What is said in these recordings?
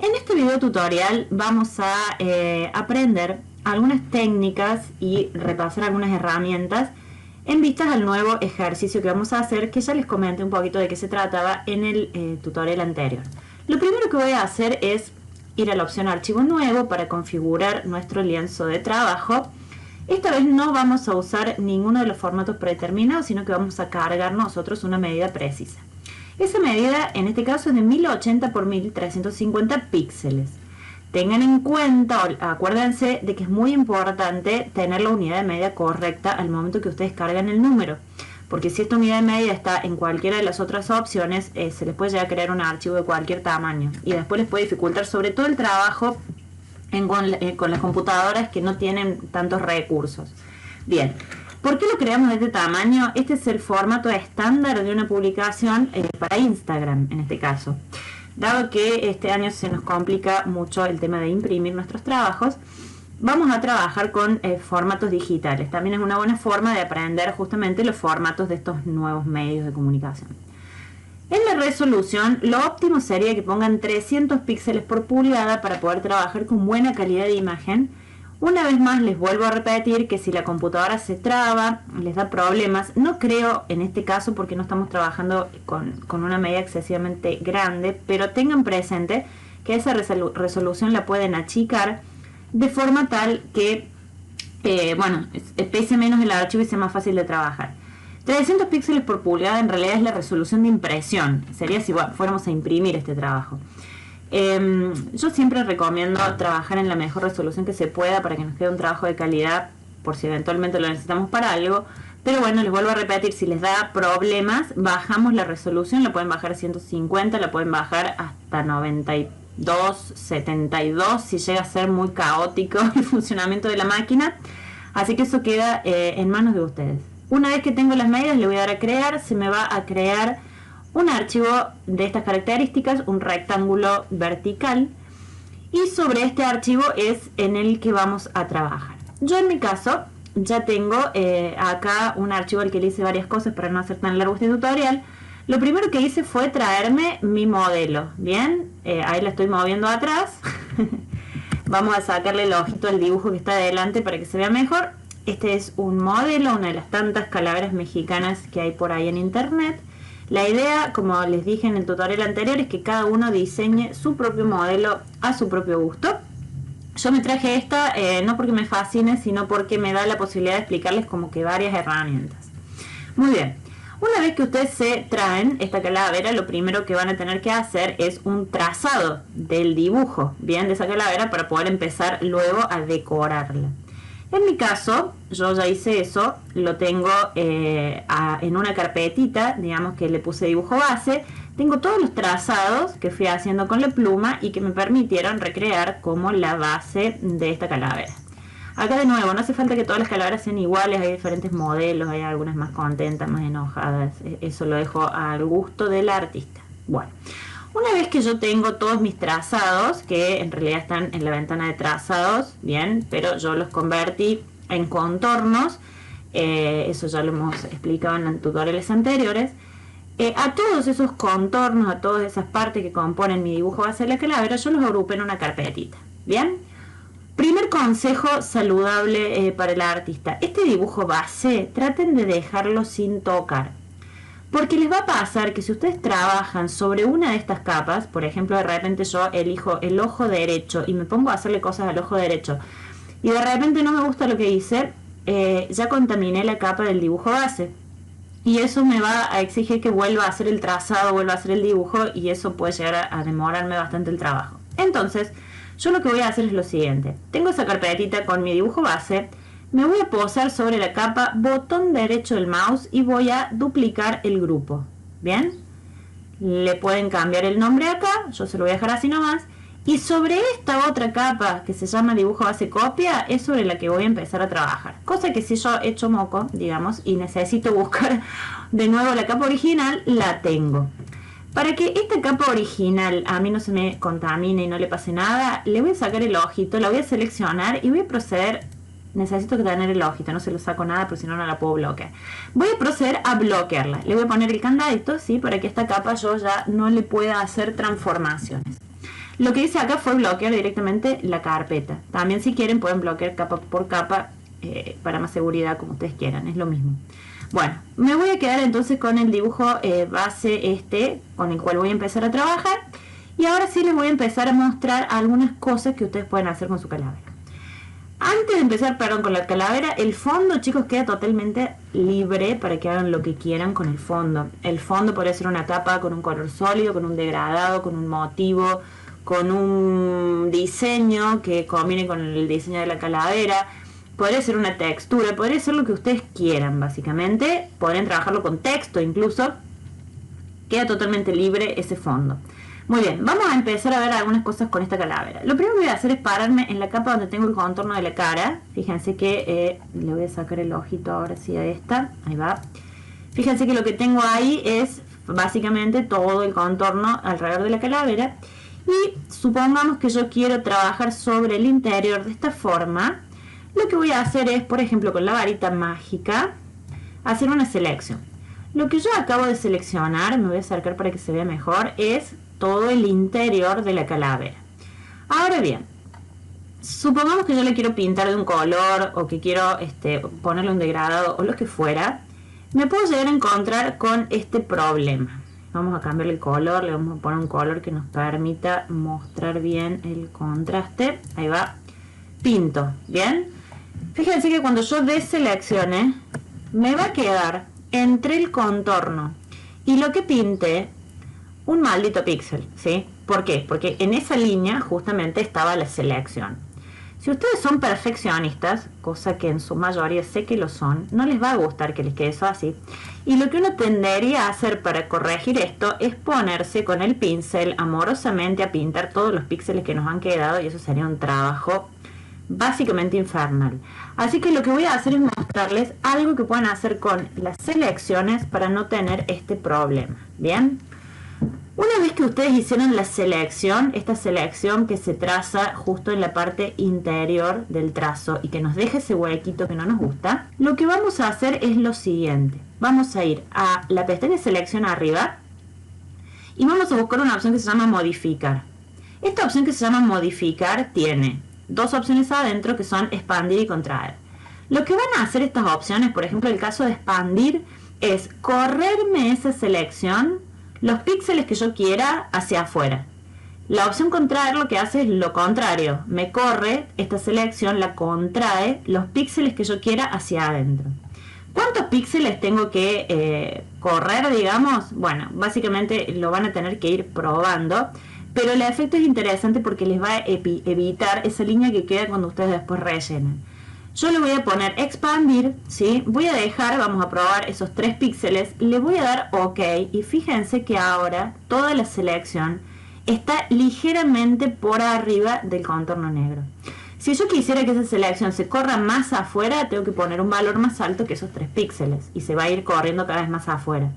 En este video tutorial vamos a aprender algunas técnicas y repasar algunas herramientas en vistas al nuevo ejercicio que vamos a hacer, que ya les comenté un poquito de qué se trataba en el tutorial anterior. Lo primero que voy a hacer es ir a la opción Archivo Nuevo para configurar nuestro lienzo de trabajo. Esta vez no vamos a usar ninguno de los formatos predeterminados, sino que vamos a cargar nosotros una medida precisa. Esa medida, en este caso, es de 1080 por 1350 píxeles. Tengan en cuenta, acuérdense de que es muy importante tener la unidad de medida correcta al momento que ustedes cargan el número. Porque si esta unidad de medida está en cualquiera de las otras opciones, se les puede llegar a crear un archivo de cualquier tamaño. Y después les puede dificultar sobre todo el trabajo con las computadoras que no tienen tantos recursos. Bien. ¿Por qué lo creamos de este tamaño? Este es el formato estándar de una publicación para Instagram, en este caso. Dado que este año se nos complica mucho el tema de imprimir nuestros trabajos, vamos a trabajar con formatos digitales. También es una buena forma de aprender justamente los formatos de estos nuevos medios de comunicación. En la resolución, lo óptimo sería que pongan 300 píxeles por pulgada para poder trabajar con buena calidad de imagen. Una vez más les vuelvo a repetir que si la computadora se traba, les da problemas, no creo en este caso porque no estamos trabajando con una medida excesivamente grande, pero tengan presente que esa resolución la pueden achicar de forma tal que pese menos el archivo y sea más fácil de trabajar. 300 píxeles por pulgada en realidad es la resolución de impresión, sería si fuéramos a imprimir este trabajo. Yo siempre recomiendo trabajar en la mejor resolución que se pueda para que nos quede un trabajo de calidad por si eventualmente lo necesitamos para algo. Pero bueno, les vuelvo a repetir, si les da problemas, bajamos la resolución, la pueden bajar a 150, la pueden bajar hasta 92, 72, si llega a ser muy caótico el funcionamiento de la máquina. Así que eso queda en manos de ustedes. Una vez que tengo las medidas, le voy a dar a crear, se me va a crear un archivo de estas características, un rectángulo vertical, y sobre este archivo es en el que vamos a trabajar. Yo en mi caso ya tengo acá un archivo al que le hice varias cosas para no hacer tan largo este tutorial. Lo primero que hice fue traerme mi modelo, ¿bien? Ahí la estoy moviendo atrás. Vamos a sacarle el ojito al dibujo que está adelante para que se vea mejor. Este es un modelo, una de las tantas calaveras mexicanas que hay por ahí en internet. La idea, como les dije en el tutorial anterior, es que cada uno diseñe su propio modelo a su propio gusto. Yo me traje esta no porque me fascine, sino porque me da la posibilidad de explicarles como que varias herramientas. Muy bien, una vez que ustedes se traen esta calavera, lo primero que van a tener que hacer es un trazado del dibujo, bien, de esa calavera para poder empezar luego a decorarla. En mi caso, yo ya hice eso, lo tengo en una carpetita, digamos que le puse dibujo base. Tengo todos los trazados que fui haciendo con la pluma y que me permitieron recrear como la base de esta calavera. Acá de nuevo, no hace falta que todas las calaveras sean iguales, hay diferentes modelos, hay algunas más contentas, más enojadas, eso lo dejo al gusto del artista. Bueno. Una vez que yo tengo todos mis trazados, que en realidad están en la ventana de trazados, bien, pero yo los convertí en contornos, eso ya lo hemos explicado en los tutoriales anteriores, a todos esos contornos, a todas esas partes que componen mi dibujo base de la calavera, yo los agrupé en una carpetita, bien. Primer consejo saludable para el artista, este dibujo base traten de dejarlo sin tocar. Porque les va a pasar que si ustedes trabajan sobre una de estas capas, por ejemplo, de repente yo elijo el ojo derecho y me pongo a hacerle cosas al ojo derecho, y de repente no me gusta lo que hice, ya contaminé la capa del dibujo base. Y eso me va a exigir que vuelva a hacer el trazado, vuelva a hacer el dibujo, y eso puede llegar a demorarme bastante el trabajo. Entonces, yo lo que voy a hacer es lo siguiente. Tengo esa carpetita con mi dibujo base. Me voy a posar sobre la capa, botón derecho del mouse y voy a duplicar el grupo. ¿Bien? Le pueden cambiar el nombre acá, yo se lo voy a dejar así nomás. Y sobre esta otra capa que se llama dibujo base copia, es sobre la que voy a empezar a trabajar. Cosa que si yo he hecho moco, digamos, y necesito buscar de nuevo la capa original, la tengo. Para que esta capa original a mí no se me contamine y no le pase nada, le voy a sacar el ojito, la voy a seleccionar y voy a proceder. Necesito tener el ojito, no se lo saco nada porque si no, no la puedo bloquear. Voy a proceder a bloquearla. Le voy a poner el candadito, ¿sí? Para que esta capa yo ya no le pueda hacer transformaciones. Lo que hice acá fue bloquear directamente la carpeta. También si quieren pueden bloquear capa por capa para más seguridad, como ustedes quieran, es lo mismo. Bueno, me voy a quedar entonces con el dibujo base con el cual voy a empezar a trabajar. Y ahora sí les voy a empezar a mostrar algunas cosas que ustedes pueden hacer con su calavera. Antes de empezar, con la calavera, el fondo, chicos, queda totalmente libre para que hagan lo que quieran con el fondo. El fondo puede ser una capa con un color sólido, con un degradado, con un motivo, con un diseño que combine con el diseño de la calavera. Podría ser una textura, podría ser lo que ustedes quieran, básicamente. Podrían trabajarlo con texto incluso. Queda totalmente libre ese fondo. Muy bien, vamos a empezar a ver algunas cosas con esta calavera. Lo primero que voy a hacer es pararme en la capa donde tengo el contorno de la cara. Fíjense que le voy a sacar el ojito ahora sí a esta. Ahí va. Fíjense que lo que tengo ahí es básicamente todo el contorno alrededor de la calavera. Y supongamos que yo quiero trabajar sobre el interior de esta forma. Lo que voy a hacer es, por ejemplo, con la varita mágica, hacer una selección. Lo que yo acabo de seleccionar, me voy a acercar para que se vea mejor, es todo el interior de la calavera. Ahora bien, supongamos que yo le quiero pintar de un color o que quiero ponerle un degradado o lo que fuera, me puedo llegar a encontrar con este problema. Vamos a cambiar el color, le vamos a poner un color que nos permita mostrar bien el contraste. Ahí va, pinto, ¿bien? Fíjense que cuando yo deseleccione, me va a quedar entre el contorno y lo que pinté un maldito píxel, ¿sí? ¿Por qué? Porque en esa línea justamente estaba la selección. Si ustedes son perfeccionistas, cosa que en su mayoría sé que lo son, no les va a gustar que les quede eso así. Y lo que uno tendería a hacer para corregir esto es ponerse con el pincel amorosamente a pintar todos los píxeles que nos han quedado, y eso sería un trabajo básicamente infernal. Así que lo que voy a hacer es mostrarles algo que pueden hacer con las selecciones para no tener este problema. ¿Bien? Una vez que ustedes hicieron la selección, esta selección que se traza justo en la parte interior del trazo y que nos deja ese huequito que no nos gusta, lo que vamos a hacer es lo siguiente. Vamos a ir a la pestaña selección arriba y vamos a buscar una opción que se llama modificar. Esta opción que se llama modificar tiene dos opciones adentro que son expandir y contraer. Lo que van a hacer estas opciones, por ejemplo el caso de expandir, es correrme esa selección los píxeles que yo quiera hacia afuera. La opción contraer lo que hace es lo contrario, me corre esta selección, la contrae los píxeles que yo quiera hacia adentro. ¿Cuántos píxeles tengo que correr, digamos? Bueno, básicamente lo van a tener que ir probando, pero el efecto es interesante porque les va a evitar esa línea que queda cuando ustedes después rellenen. Yo le voy a poner expandir, ¿sí? Voy a dejar, vamos a probar esos 3 píxeles, le voy a dar OK y fíjense que ahora toda la selección está ligeramente por arriba del contorno negro. Si yo quisiera que esa selección se corra más afuera, tengo que poner un valor más alto que esos 3 píxeles y se va a ir corriendo cada vez más afuera.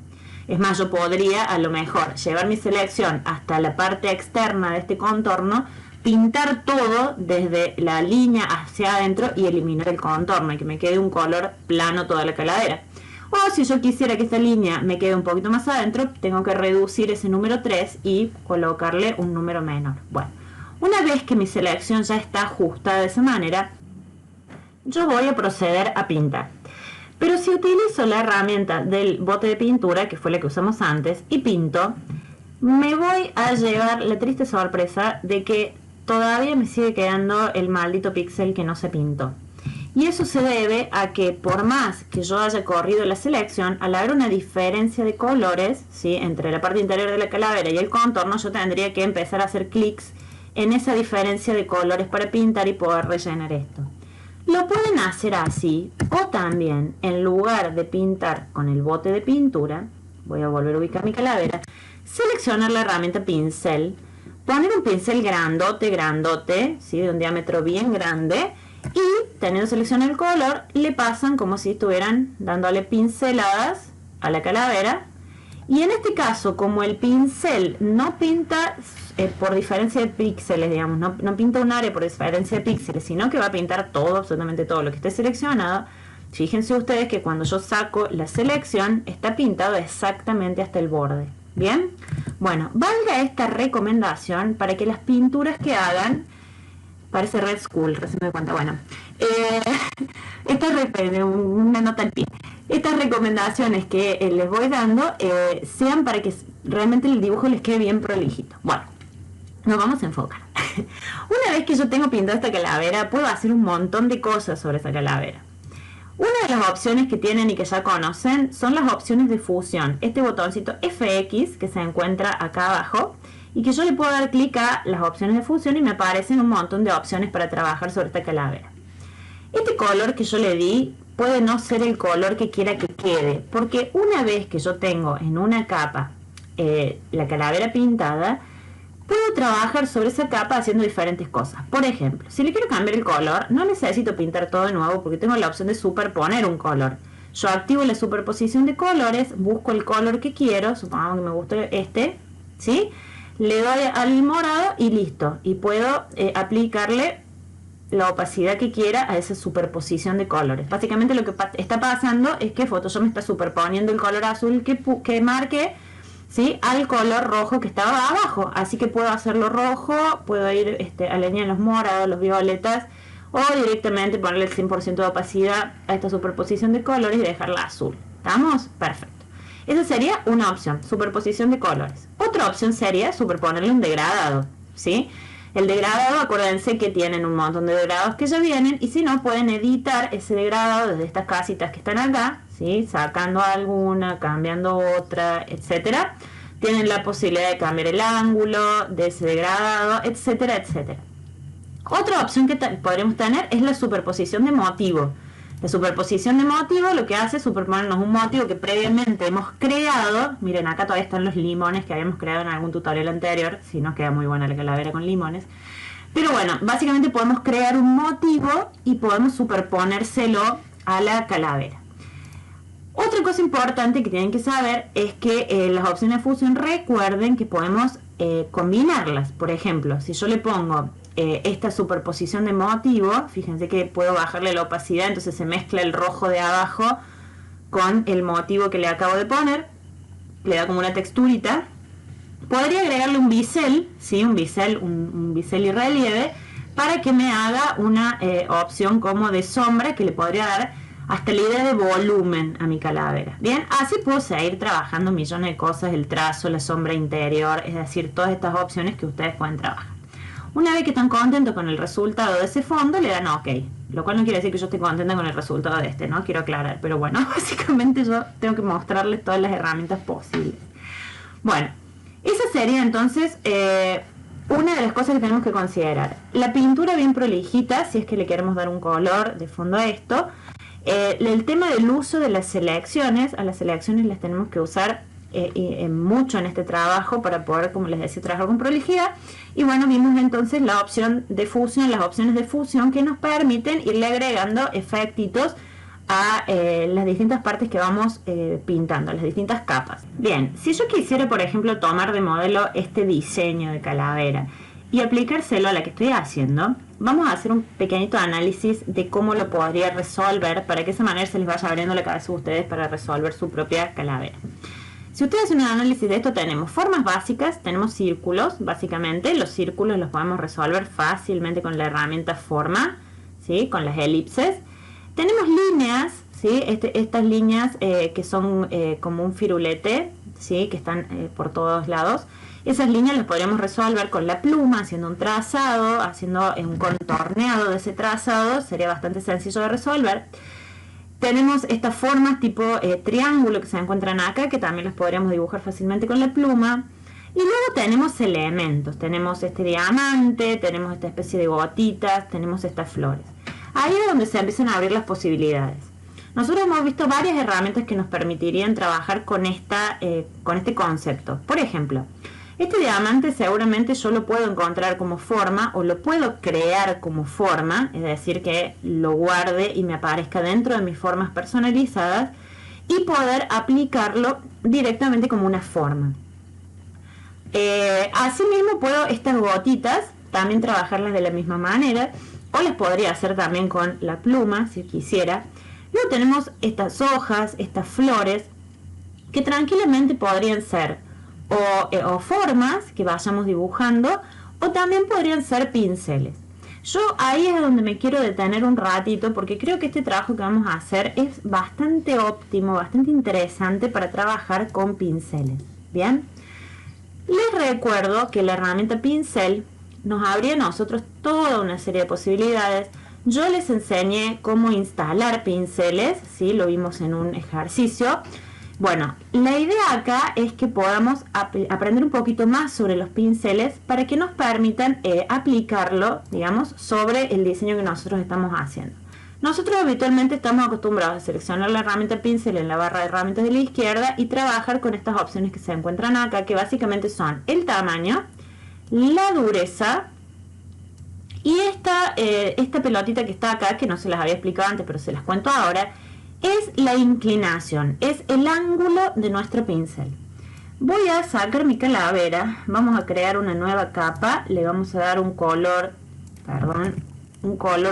Es más, yo podría a lo mejor llevar mi selección hasta la parte externa de este contorno, pintar todo desde la línea hacia adentro y eliminar el contorno y que me quede un color plano toda la calavera. O si yo quisiera que esta línea me quede un poquito más adentro, tengo que reducir ese número 3 y colocarle un número menor. Bueno, una vez que mi selección ya está ajustada de esa manera, yo voy a proceder a pintar. Pero si utilizo la herramienta del bote de pintura, que fue la que usamos antes, y pinto, me voy a llevar la triste sorpresa de que todavía me sigue quedando el maldito píxel que no se pintó. Y eso se debe a que por más que yo haya corrido la selección, al haber una diferencia de colores, ¿sí?, entre la parte interior de la calavera y el contorno, yo tendría que empezar a hacer clics en esa diferencia de colores para pintar y poder rellenar esto. Lo pueden hacer así, o también en lugar de pintar con el bote de pintura, voy a volver a ubicar mi calavera, seleccionar la herramienta pincel, poner un pincel grandote, ¿sí?, de un diámetro bien grande, y teniendo seleccionado el color, le pasan como si estuvieran dándole pinceladas a la calavera. Y en este caso, como el pincel no pinta por diferencia de píxeles, digamos, no pinta un área por diferencia de píxeles, sino que va a pintar todo, absolutamente todo lo que esté seleccionado. Fíjense ustedes que cuando yo saco la selección, está pintado exactamente hasta el borde. Bien, bueno, valga esta recomendación para que las pinturas que hagan, parece Red School, recién me doy cuenta, bueno, una nota al pie. Estas recomendaciones que les voy dando sean para que realmente el dibujo les quede bien prolijito. Bueno, nos vamos a enfocar. Una vez que yo tengo pintada esta calavera, puedo hacer un montón de cosas sobre esta calavera. Una de las opciones que tienen y que ya conocen son las opciones de fusión. Este botoncito FX que se encuentra acá abajo y que yo le puedo dar clic a las opciones de fusión y me aparecen un montón de opciones para trabajar sobre esta calavera. Este color que yo le di puede no ser el color que quiera que quede, porque una vez que yo tengo en una capa la calavera pintada, puedo trabajar sobre esa capa haciendo diferentes cosas. Por ejemplo, si le quiero cambiar el color, no necesito pintar todo de nuevo porque tengo la opción de superponer un color. Yo activo la superposición de colores, busco el color que quiero, supongamos que me gusta este, ¿sí? Le doy al morado y listo. Y puedo aplicarle la opacidad que quiera a esa superposición de colores. Básicamente lo que está pasando es que Photoshop me está superponiendo el color azul que marque, ¿sí?, al color rojo que estaba abajo. Así que puedo hacerlo rojo, puedo ir alinear los morados, los violetas, o directamente ponerle el 100% de opacidad a esta superposición de colores y dejarla azul. ¿Estamos? Perfecto. Esa sería una opción, superposición de colores. Otra opción sería superponerle un degradado, ¿sí? El degradado, acuérdense que tienen un montón de degradados que ya vienen, y si no, pueden editar ese degradado desde estas casitas que están acá, ¿sí?, sacando alguna, cambiando otra, etcétera. Tienen la posibilidad de cambiar el ángulo de ese degradado, etcétera, etcétera. Otra opción que podremos tener es la superposición de motivo. La superposición de motivo lo que hace es superponernos un motivo que previamente hemos creado. Miren, acá todavía están los limones que habíamos creado en algún tutorial anterior. Si no, queda muy buena la calavera con limones. Pero bueno, básicamente podemos crear un motivo y podemos superponérselo a la calavera. Otra cosa importante que tienen que saber es que las opciones de fusión, recuerden que podemos combinarlas. Por ejemplo, si yo le pongo esta superposición de motivo, fíjense que puedo bajarle la opacidad, entonces se mezcla el rojo de abajo con el motivo que le acabo de poner, le da como una texturita. Podría agregarle un bisel, ¿sí?, un bisel y relieve, para que me haga una opción como de sombra que le podría dar hasta la idea de volumen a mi calavera. Bien, así puedo seguir trabajando millones de cosas, el trazo, la sombra interior, es decir, todas estas opciones que ustedes pueden trabajar. Una vez que están contentos con el resultado de ese fondo, le dan OK. Lo cual no quiere decir que yo esté contenta con el resultado de este, ¿no? Quiero aclarar. Pero bueno, básicamente yo tengo que mostrarles todas las herramientas posibles. Bueno, esa sería entonces una de las cosas que tenemos que considerar. La pintura bien prolijita, si es que le queremos dar un color de fondo a esto. El tema del uso de las selecciones. A las selecciones las tenemos que usar mucho en este trabajo para poder, como les decía, trabajar con prolijidad. Y bueno, vimos entonces la opción de fusión, las opciones de fusión que nos permiten irle agregando efectitos a las distintas partes que vamos pintando, las distintas capas. Bien, si yo quisiera, por ejemplo, tomar de modelo este diseño de calavera y aplicárselo a la que estoy haciendo, vamos a hacer un pequeñito análisis de cómo lo podría resolver, para que de esa manera se les vaya abriendo la cabeza a ustedes para resolver su propia calavera. Si ustedes hacen un análisis de esto, tenemos formas básicas, tenemos círculos, básicamente. Los círculos los podemos resolver fácilmente con la herramienta forma, ¿sí?, con las elipses. Tenemos líneas, ¿sí?, estas líneas que son como un firulete, ¿sí?, que están por todos lados. Esas líneas las podríamos resolver con la pluma, haciendo un trazado, haciendo un contorneado de ese trazado. Sería bastante sencillo de resolver. Tenemos estas formas tipo triángulo que se encuentran acá, que también las podríamos dibujar fácilmente con la pluma. Y luego tenemos elementos. Tenemos este diamante, tenemos esta especie de gotitas, tenemos estas flores. Ahí es donde se empiezan a abrir las posibilidades. Nosotros hemos visto varias herramientas que nos permitirían trabajar con este concepto. Por ejemplo, este diamante seguramente yo lo puedo encontrar como forma, o lo puedo crear como forma, es decir, que lo guarde y me aparezca dentro de mis formas personalizadas, y poder aplicarlo directamente como una forma. Asimismo puedo estas gotitas también trabajarlas de la misma manera, o las podría hacer también con la pluma si quisiera. Luego tenemos estas hojas, estas flores, que tranquilamente podrían ser o formas que vayamos dibujando, o también podrían ser pinceles. Yo ahí es donde me quiero detener un ratito porque creo que este trabajo que vamos a hacer es bastante óptimo, bastante interesante para trabajar con pinceles. Bien, les recuerdo que la herramienta pincel nos abría a nosotros toda una serie de posibilidades. Yo les enseñé cómo instalar pinceles, ¿sí? Lo vimos en un ejercicio. Bueno, la idea acá es que podamos aprender un poquito más sobre los pinceles para que nos permitan aplicarlo, digamos, sobre el diseño que nosotros estamos haciendo. Nosotros habitualmente estamos acostumbrados a seleccionar la herramienta pincel en la barra de herramientas de la izquierda y trabajar con estas opciones que se encuentran acá, que básicamente son el tamaño, la dureza y esta pelotita que está acá, que no se las había explicado antes, pero se las cuento ahora, es la inclinación, es el ángulo de nuestro pincel. Voy a sacar mi calavera, vamos a crear una nueva capa, le vamos a dar un color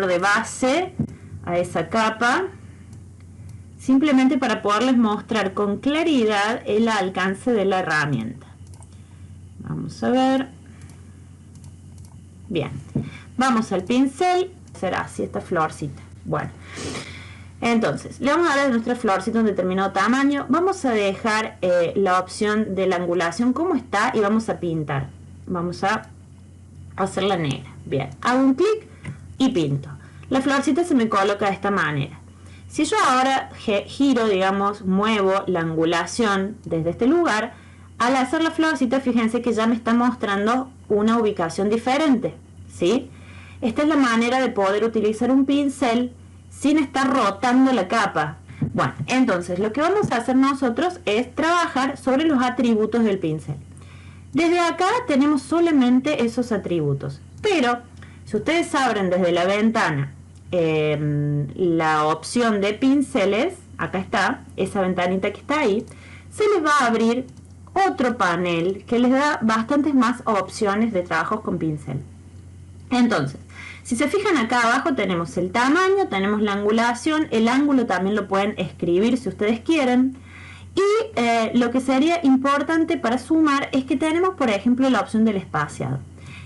de base a esa capa, simplemente para poderles mostrar con claridad el alcance de la herramienta. Vamos a ver. Bien, vamos al pincel, será así esta florcita. Bueno, entonces, le vamos a dar a nuestra florcita un determinado tamaño. Vamos a dejar la opción de la angulación como está y vamos a pintar. Vamos a hacerla negra. Bien, hago un clic y pinto. La florcita se me coloca de esta manera. Si yo ahora giro, digamos, muevo la angulación desde este lugar, al hacer la florcita, fíjense que ya me está mostrando una ubicación diferente, ¿sí? Esta es la manera de poder utilizar un pincel sin estar rotando la capa. Bueno, entonces lo que vamos a hacer nosotros es trabajar sobre los atributos del pincel. Desde acá tenemos solamente esos atributos, pero si ustedes abren desde la ventana la opción de pinceles, acá está, esa ventanita que está ahí, se les va a abrir otro panel que les da bastantes más opciones de trabajos con pincel. Entonces, si se fijan acá abajo tenemos el tamaño, tenemos la angulación, el ángulo también lo pueden escribir si ustedes quieren. Y lo que sería importante para sumar es que tenemos, por ejemplo, la opción del espaciado.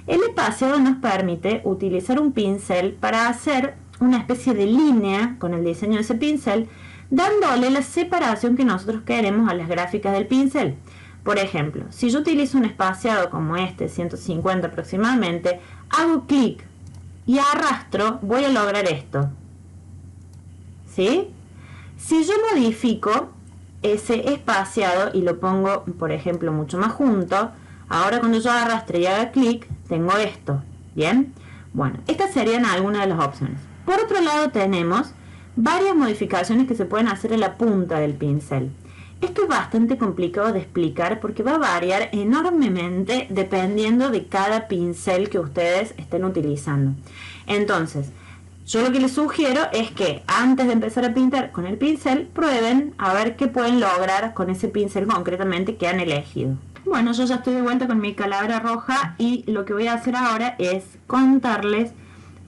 El espaciado nos permite utilizar un pincel para hacer una especie de línea con el diseño de ese pincel, dándole la separación que nosotros queremos a las gráficas del pincel. Por ejemplo, si yo utilizo un espaciado como este, 150 aproximadamente, hago clic y arrastro, voy a lograr esto. ¿Sí? Si yo modifico ese espaciado y lo pongo, por ejemplo, mucho más junto, ahora cuando yo arrastre y haga clic, tengo esto. ¿Bien? Bueno, estas serían algunas de las opciones. Por otro lado tenemos varias modificaciones que se pueden hacer en la punta del pincel. Esto es bastante complicado de explicar porque va a variar enormemente dependiendo de cada pincel que ustedes estén utilizando. Entonces, yo lo que les sugiero es que antes de empezar a pintar con el pincel, prueben a ver qué pueden lograr con ese pincel concretamente que han elegido. Bueno, yo ya estoy de vuelta con mi calavera roja y lo que voy a hacer ahora es contarles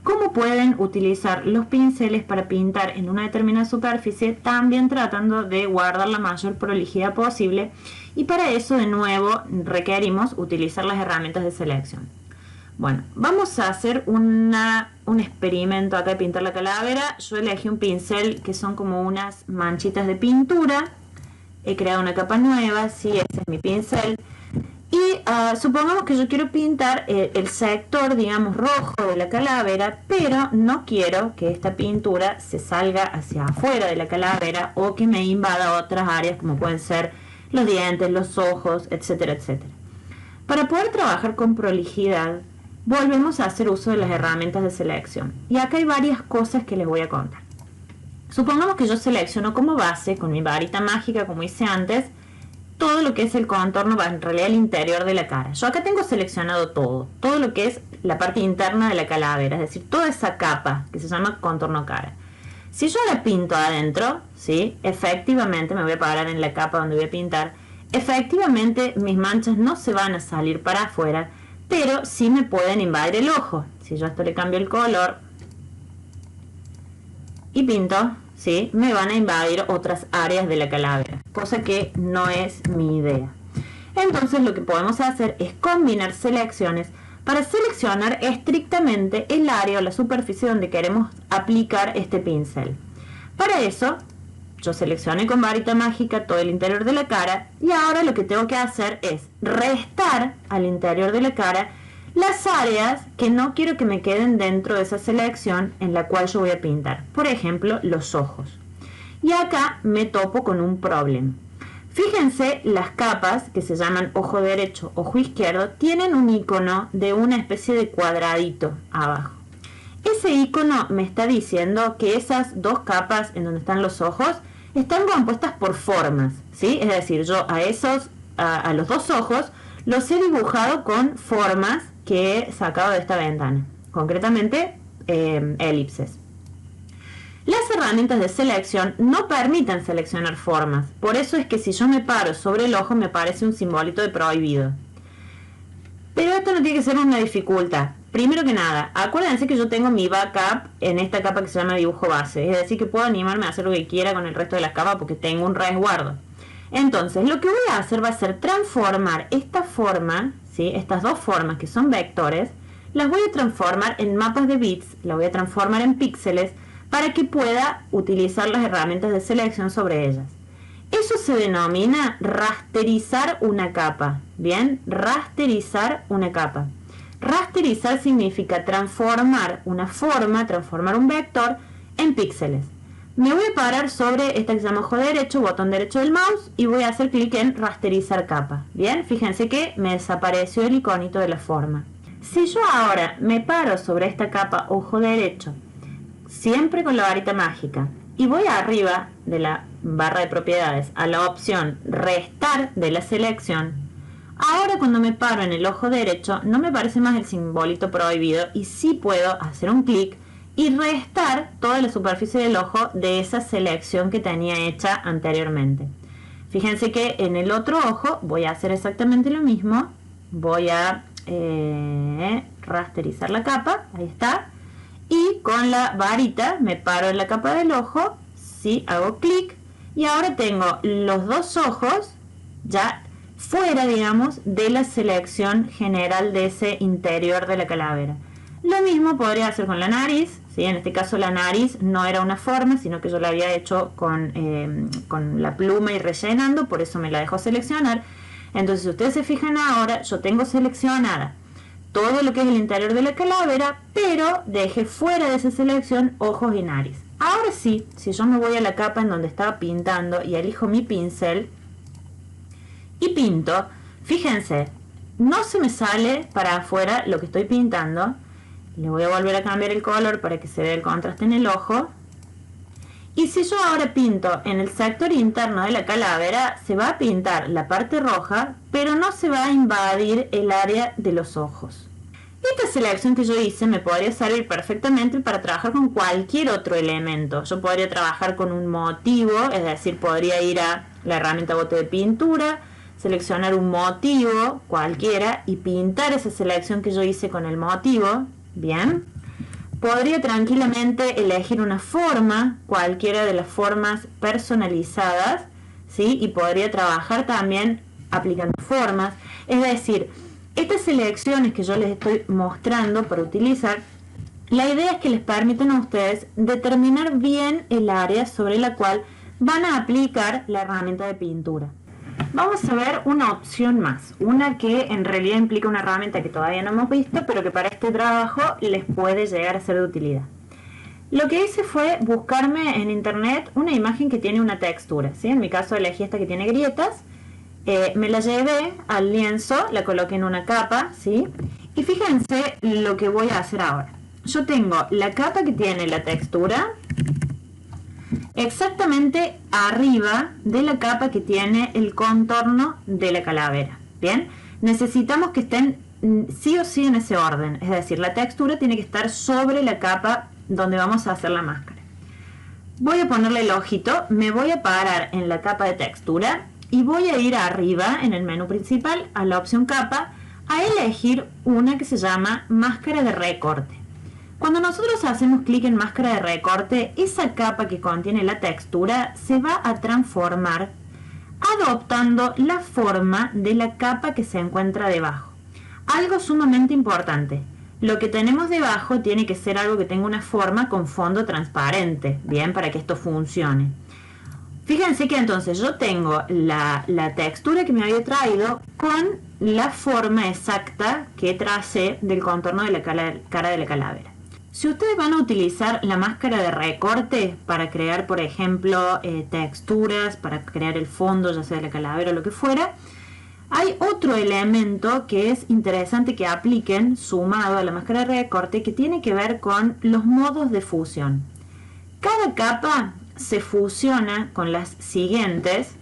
cómo pueden utilizar los pinceles para pintar en una determinada superficie, también tratando de guardar la mayor prolijidad posible, y para eso de nuevo requerimos utilizar las herramientas de selección. Bueno, vamos a hacer un experimento acá de pintar la calavera. Yo elegí un pincel que son como unas manchitas de pintura. He creado una capa nueva, sí, ese es mi pincel. Y supongamos que yo quiero pintar el sector, digamos, rojo de la calavera, pero no quiero que esta pintura se salga hacia afuera de la calavera o que me invada otras áreas como pueden ser los dientes, los ojos, etcétera, etcétera. Para poder trabajar con prolijidad, volvemos a hacer uso de las herramientas de selección. Y acá hay varias cosas que les voy a contar. Supongamos que yo selecciono como base, con mi varita mágica, como hice antes, todo lo que es el contorno, en realidad el interior de la cara. Yo acá tengo seleccionado todo lo que es la parte interna de la calavera, es decir, toda esa capa que se llama contorno cara. Si yo la pinto adentro, ¿sí? Efectivamente, me voy a parar en la capa donde voy a pintar, efectivamente mis manchas no se van a salir para afuera, pero sí me pueden invadir el ojo. Si yo a esto le cambio el color y pinto, ¿sí? Me van a invadir otras áreas de la calavera, cosa que no es mi idea. Entonces lo que podemos hacer es combinar selecciones para seleccionar estrictamente el área o la superficie donde queremos aplicar este pincel. Para eso, yo seleccioné con varita mágica todo el interior de la cara y ahora lo que tengo que hacer es restar al interior de la cara las áreas que no quiero que me queden dentro de esa selección en la cual yo voy a pintar. Por ejemplo, los ojos. Y acá me topo con un problema. Fíjense, las capas que se llaman ojo derecho, ojo izquierdo, tienen un icono de una especie de cuadradito abajo. Ese icono me está diciendo que esas dos capas en donde están los ojos están compuestas por formas, ¿sí? Es decir, yo a los dos ojos los he dibujado con formas que he sacado de esta ventana, concretamente elipses. Las herramientas de selección no permiten seleccionar formas, por eso es que si yo me paro sobre el ojo me parece un simbolito de prohibido. Pero esto no tiene que ser una dificultad. Primero que nada, acuérdense que yo tengo mi backup en esta capa que se llama dibujo base, es decir que puedo animarme a hacer lo que quiera con el resto de las capas porque tengo un resguardo. Entonces lo que voy a hacer va a ser transformar esta forma, ¿sí? Estas dos formas que son vectores, las voy a transformar en mapas de bits, las voy a transformar en píxeles, para que pueda utilizar las herramientas de selección sobre ellas. Eso se denomina rasterizar una capa. Bien, rasterizar una capa. Rasterizar significa transformar una forma, transformar un vector en píxeles. Me voy a parar sobre esta que se llama ojo derecho, botón derecho del mouse, y voy a hacer clic en rasterizar capa. Bien, fíjense que me desapareció el iconito de la forma. Si yo ahora me paro sobre esta capa ojo derecho, siempre con la varita mágica, y voy arriba de la barra de propiedades a la opción restar de la selección, ahora cuando me paro en el ojo derecho no me aparece más el simbolito prohibido y sí puedo hacer un clic y restar toda la superficie del ojo de esa selección que tenía hecha anteriormente. Fíjense que en el otro ojo voy a hacer exactamente lo mismo, voy a rasterizar la capa, ahí está. Y con la varita me paro en la capa del ojo, ¿sí? Hago clic y ahora tengo los dos ojos ya fuera, digamos, de la selección general de ese interior de la calavera. Lo mismo podría hacer con la nariz, ¿sí? En este caso la nariz no era una forma, sino que yo la había hecho con la pluma y rellenando, por eso me la dejo seleccionar. Entonces, si ustedes se fijan ahora, yo tengo seleccionada todo lo que es el interior de la calavera, pero dejé fuera de esa selección ojos y nariz. Ahora sí, si yo me voy a la capa en donde estaba pintando y elijo mi pincel y pinto, fíjense, no se me sale para afuera lo que estoy pintando. Le voy a volver a cambiar el color para que se vea el contraste en el ojo. Y si yo ahora pinto en el sector interno de la calavera, se va a pintar la parte roja, pero no se va a invadir el área de los ojos. Esta selección que yo hice me podría servir perfectamente para trabajar con cualquier otro elemento. Yo podría trabajar con un motivo, es decir, podría ir a la herramienta bote de pintura, seleccionar un motivo cualquiera y pintar esa selección que yo hice con el motivo. Bien. Podría tranquilamente elegir una forma, cualquiera de las formas personalizadas, ¿sí? Y podría trabajar también aplicando formas. Es decir, estas selecciones que yo les estoy mostrando para utilizar, la idea es que les permitan a ustedes determinar bien el área sobre la cual van a aplicar la herramienta de pintura. Vamos a ver una opción más, una que en realidad implica una herramienta que todavía no hemos visto, pero que para este trabajo les puede llegar a ser de utilidad. Lo que hice fue buscarme en internet una imagen que tiene una textura, ¿sí? En mi caso elegí esta que tiene grietas, me la llevé al lienzo, la coloqué en una capa, ¿sí? Y fíjense lo que voy a hacer ahora. Yo tengo la capa que tiene la textura exactamente arriba de la capa que tiene el contorno de la calavera. Bien, necesitamos que estén sí o sí en ese orden, es decir, la textura tiene que estar sobre la capa donde vamos a hacer la máscara. Voy a ponerle el ojito, me voy a parar en la capa de textura y voy a ir arriba en el menú principal a la opción capa a elegir una que se llama máscara de recorte. Cuando nosotros hacemos clic en máscara de recorte, esa capa que contiene la textura se va a transformar adoptando la forma de la capa que se encuentra debajo. Algo sumamente importante. Lo que tenemos debajo tiene que ser algo que tenga una forma con fondo transparente, bien, para que esto funcione. Fíjense que entonces yo tengo la textura que me había traído con la forma exacta que tracé del contorno de la cara de la calavera. Si ustedes van a utilizar la máscara de recorte para crear, por ejemplo, texturas, para crear el fondo, ya sea de la calavera o lo que fuera, hay otro elemento que es interesante que apliquen sumado a la máscara de recorte, que tiene que ver con los modos de fusión. Cada capa se fusiona con las siguientes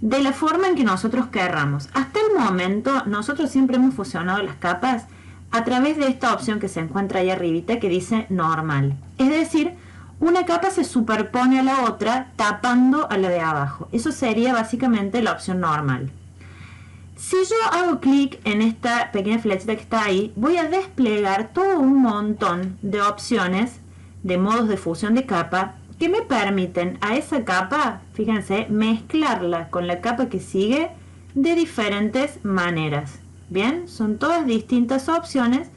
de la forma en que nosotros querramos. Hasta el momento nosotros siempre hemos fusionado las capas a través de esta opción que se encuentra ahí arribita que dice normal. Es decir, una capa se superpone a la otra tapando a la de abajo. Eso sería básicamente la opción normal. Si yo hago clic en esta pequeña flechita que está ahí, voy a desplegar todo un montón de opciones de modos de fusión de capa que me permiten a esa capa, fíjense, mezclarla con la capa que sigue de diferentes maneras. Bien, son todas distintas opciones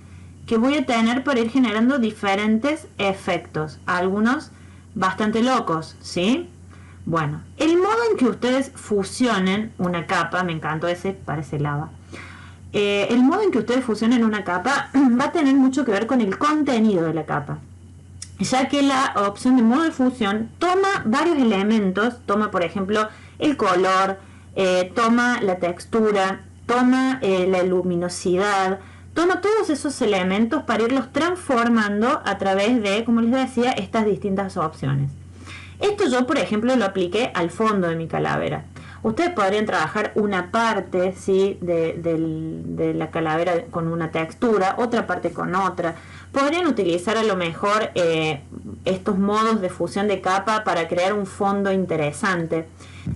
que voy a tener para ir generando diferentes efectos, algunos bastante locos, ¿sí? Bueno, el modo en que ustedes fusionen una capa, me encantó ese, parece lava. El modo en que ustedes fusionen una capa va a tener mucho que ver con el contenido de la capa, ya que la opción de modo de fusión toma varios elementos, toma por ejemplo el color, toma la textura, toma la luminosidad, toma todos esos elementos para irlos transformando a través de, como les decía, estas distintas opciones. Esto yo, por ejemplo, lo apliqué al fondo de mi calavera. Ustedes podrían trabajar una parte, ¿sí?, de la calavera con una textura, otra parte con otra. Podrían utilizar a lo mejor estos modos de fusión de capa para crear un fondo interesante.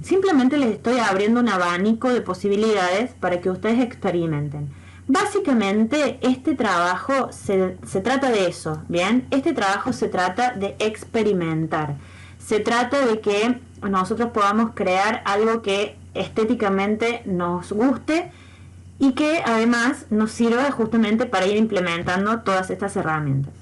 Simplemente les estoy abriendo un abanico de posibilidades para que ustedes experimenten. Básicamente este trabajo se trata de eso, ¿bien? Este trabajo se trata de experimentar. Se trata de que nosotros podamos crear algo que estéticamente nos guste y que además nos sirva justamente para ir implementando todas estas herramientas.